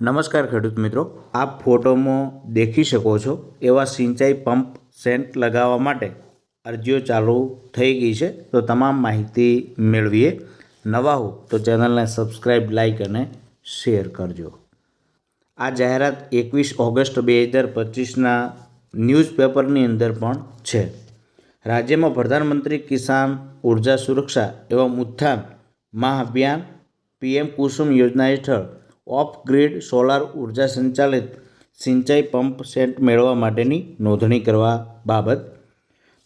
નમસ્કાર ખેડૂત મિત્રો, આપ ફોટોમાં દેખી શકો છો એવા સિંચાઈ પંપ સેટ લગાવવા માટે અરજીઓ ચાલુ થઈ ગઈ છે. તો તમામ માહિતી મેળવીએ. નવા હો તો ચેનલને સબસ્ક્રાઈબ, લાઈક અને શેર કરજો. આ જાહેરાત 21 ઓગસ્ટ 2025ના ન્યૂઝપેપરની અંદર પણ છે. રાજ્યમાં પ્રધાનમંત્રી કિસાન ઉર્જા સુરક્ષા એવં ઉત્થાન મહાઅભિયાન PM કુસુમ યોજના હેઠળ ઓફ ગ્રીડ સોલાર ઉર્જા સંચાલિત સિંચાઈ પંપ સેટ મેળવવા માટેની નોંધણી કરવા બાબત.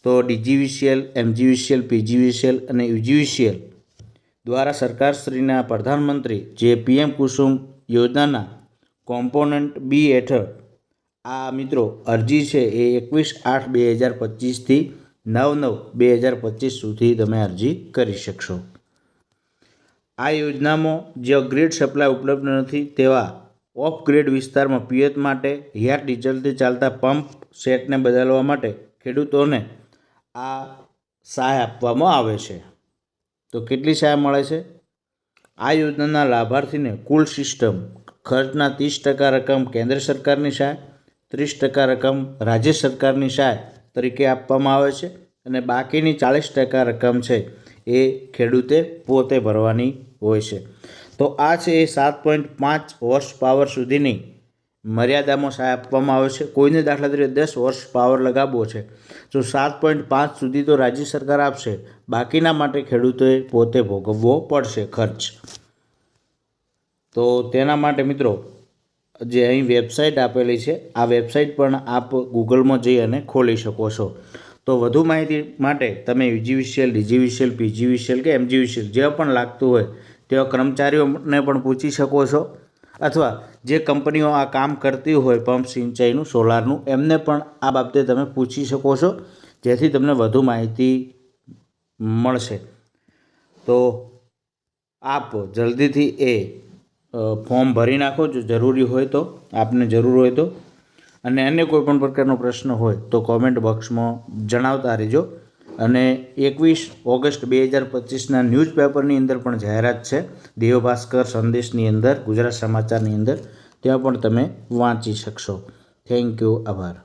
તો DGVCL, MGVCL, PGVCL અને UGVCL દ્વારા સરકારશ્રીના પ્રધાનમંત્રી જે PM કુસુમ યોજનાના કોમ્પોનન્ટ બી હેઠળ આ મિત્રો અરજી છે એ 21/8/2025થી 9/9/2025 સુધી તમે અરજી કરી શકશો. આ યોજનામાં જ્યાં ગ્રીડ સપ્લાય ઉપલબ્ધ નથી તેવા ઓફ ગ્રીડ વિસ્તારમાં પિયત માટે યાર ડીઝલથી ચાલતા પંપ સેટને બદલવા માટે ખેડૂતોને આ સહાય આપવામાં આવે છે. તો કેટલી સહાય મળે છે? આ યોજનાના લાભાર્થીને કુલ સિસ્ટમ ખર્ચના 30% રકમ કેન્દ્ર સરકારની સહાય, 30% રકમ રાજ્ય સરકારની સહાય તરીકે આપવામાં આવે છે અને બાકીની 40% રકમ છે એ ખેડૂતે પોતે ભરવાની હોય છે. તો આ છે એ 7.5 હોર્સ પાવર સુધીની મર્યાદામાં સહાય આપવામાં આવે છે. કોઈને દાખલા તરીકે 10 હોર્સ પાવર લગાવવો છે તો 7.5 સુધી તો રાજ્ય સરકાર આપશે, બાકીના માટે ખેડૂતોએ પોતે ભોગવવો પડશે ખર્ચ. તો તેના માટે મિત્રો જે અહીં વેબસાઇટ આપેલી છે આ વેબસાઇટ પણ આપ ગૂગલમાં જઈ અને ખોલી શકો છો. તો વધુ માહિતી માટે તમે UGVCL, DGVCL, PGVCL કે MGVCL જે પણ લાગતું હોય તેવા કર્મચારીઓને પણ પૂછી શકો છો, અથવા જે કંપનીઓ આ કામ કરતી હોય પંપ સિંચાઈનું સોલારનું એમને પણ આ બાબતે તમે પૂછી શકો છો, જેથી તમને વધુ માહિતી મળશે. તો આપ જલ્દીથી એ ફોર્મ ભરી નાખો જો જરૂરી હોય તો, આપને જરૂર હોય તો. અને અન્ય કોઈપણ પ્રકારનો પ્રશ્ન હોય તો કોમેન્ટ બોક્સમાં જણાવતા રહેજો. અને 21 ઓગસ્ટ 2025ના ન્યૂઝપેપરની અંદર પણ જાહેરાત છે, દેવભાસ્કર સંદેશની અંદર, ગુજરાત સમાચારની અંદર, ત્યાં પણ તમે વાંચી શકશો. થેન્ક યુ, આભાર.